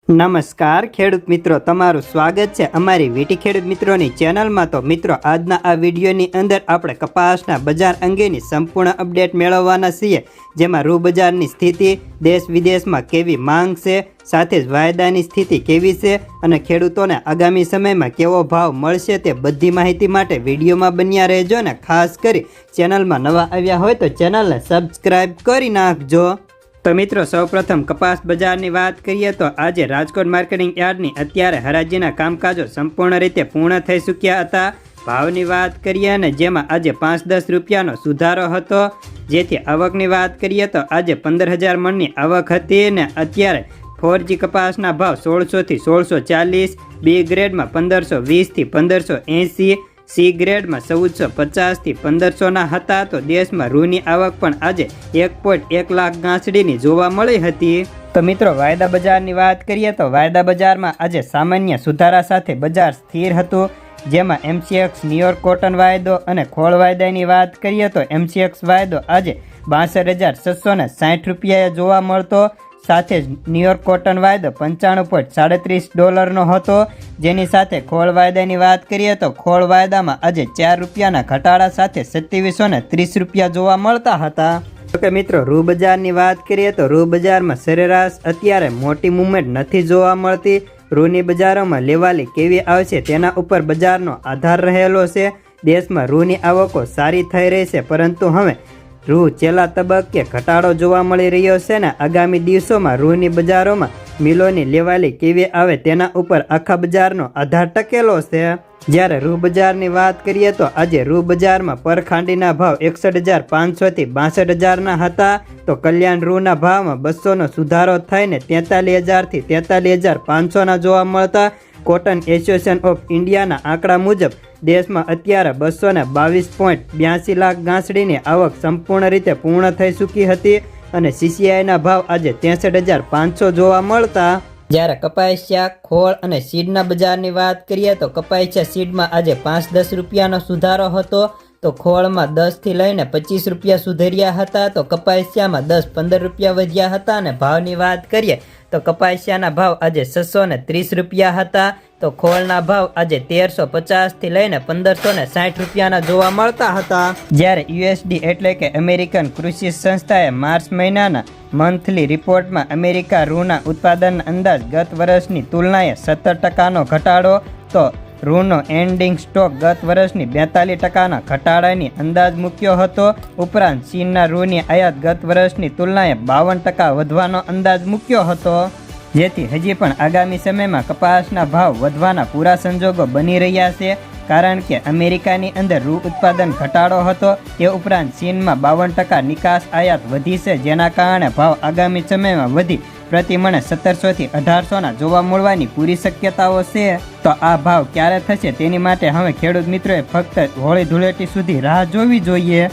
નમસ્કાર ખેડૂત મિત્રો, તમારું સ્વાગત છે અમારી વીટી ખેડૂત મિત્રોની ચેનલમાં। તો મિત્રો, આજના આ વિડીયોની અંદર આપણે કપાસના બજાર અંગેની સંપૂર્ણ અપડેટ મેળવવાના છીએ, જેમાં રૂ બજારની સ્થિતિ, દેશ વિદેશમાં કેવી માંગ છે, સાથે જ વાયદાની સ્થિતિ કેવી છે અને ખેડૂતોને આગામી સમયમાં કેવો ભાવ મળશે તે બધી માહિતી માટે વિડીયોમાં બન્યા રહેજો ને ખાસ કરી ચેનલમાં નવા આવ્યા હોય તો ચેનલને સબસ્ક્રાઈબ કરી નાખજો। તો મિત્રો, સૌપ્રથમ કપાસ બજારની વાત કરીએ તો આજે રાજકોટ માર્કેટિંગ યાર્ડની અત્યારે હરાજીના કામકાજો સંપૂર્ણ રીતે પૂર્ણ થઈ ચૂક્યા હતા। ભાવની વાત કરીએ અને જેમાં આજે 5-10 રૂપિયાનો સુધારો હતો, જેથી આવકની વાત કરીએ તો આજે 15,000 મણની આવક હતી ને અત્યારે 4G કપાસના ભાવ 1600 થી 1640, બી ગ્રેડમાં 1520 થી 1580, સી ગ્રેડમાં 1450 થી 1500 હતા। તો દેશમાં રૂની આવક પણ આજે 1.1 લાખ ગાંસડીની જોવા મળી હતી। તો મિત્રો, વાયદા બજારની વાત કરીએ તો વાયદા બજારમાં આજે સામાન્ય સુધારા સાથે બજાર સ્થિર હતું, જેમાં MCX ન્યુયોર્ક કોટન વાયદો અને ખોળ વાયદાની વાત કરીએ તો MCX વાયદો આજે 62,660 રૂપિયાએ જોવા મળતો, સાથે જ ન્યુયોર્ક કોટન વાયદો $95.37 હતો, જેની સાથે ખોળ વાયદાની વાત કરીએ તો ખોળ વાયદામાં આજે 4 રૂપિયાના ઘટાડા સાથે 2730 રૂપિયા જોવા મળતા હતા। તો કે મિત્રો, રૂ બજારની વાત કરીએ તો રૂ બજારમાં સરેરાશ અત્યારે મોટી મૂવમેન્ટ નથી જોવા મળતી। રૂની બજારોમાં લેવાલી કેવી આવશે તેના ઉપર બજારનો આધાર રહેલો છે। દેશમાં રૂની આવકો સારી થઈ રહી છે, પરંતુ હવે રૂ છેલ્લા તબક્કે ઘટાડો જોવા મળી રહ્યો છે ને આગામી દિવસોમાં રૂની બજારોમાં મિલોની લેવાલી કેવી આવે તેના ઉપર આખા બજારનો આધાર ટકેલો છે। જ્યારે રૂ બજારની વાત કરીએ તો આજે રૂ બજારમાં પર ખાંડીના ભાવ 61,500 થી 62,000 હતા। તો કલ્યાણ રૂના ભાવમાં 200નો સુધારો થઈને 43,000 થી 43,500 જોવા મળતા। કોટન એસોસિએશન ઓફ ઇન્ડિયાના આંકડા મુજબ દેશમાં અત્યારે 222.82 લાખ ગાંસડીની આવક સંપૂર્ણ રીતે પૂર્ણ થઈ ચૂકી હતી અને CCIના ભાવ આજે 63,500 જોવા મળતા। જ્યારે કપાસિયા, ખોળ અને સીડના બજારની વાત કરીએ તો કપાસિયા સીડમાં આજે 5-10 રૂપિયાનો સુધારો હતો, તો ખોળમાં 10 થી લઈને 25 રૂપિયા સુધર્યા હતા। તો કપાસિયામાં 10-15 રૂપિયા વધ્યા હતા અને ભાવની વાત કરીએ તો કપાસિયાના ભાવ આજે 630 રૂપિયા હતા, તો ખોળના ભાવ આજે 1350 થી લઈને 1560 રૂપિયાના જોવા મળતા હતા। જ્યારે USD એટલે કે અમેરિકન કૃષિ સંસ્થાએ માર્ચ મહિનાના મંથલી રિપોર્ટમાં અમેરિકા રૂના ઉત્પાદન અંદાજ ગત વર્ષની તુલનાએ 17%નો ઘટાડો, તો રૂનો એન્ડિંગ સ્ટોક ગત વર્ષની 42%ના ઘટાડાની અંદાજ મૂક્યો હતો। ઉપરાંત ચીનના રૂની આયાત ગત વર્ષની તુલનાએ 52% વધવાનો અંદાજ મૂક્યો હતો, જેથી હજી પણ આગામી સમયમાં કપાસના ભાવ વધવાના પૂરા સંજોગો બની રહ્યા છે, કારણ કે અમેરિકાની અંદર રૂ ઉત્પાદન ઘટાડો હતો, તે ઉપરાંત ચીનમાં 52% નિકાસ આયાત વધી છે, જેના કારણે ભાવ આગામી સમયમાં વધી પ્રતિ મણે 1700 થી 1800 જોવા મળવાની પૂરી શક્યતાઓ છે। તો આ ભાવ ક્યારે થશે તેની માટે હવે ખેડૂત મિત્રોએ ફક્ત હોળી ધૂળેટી સુધી રાહ જોવી જોઈએ।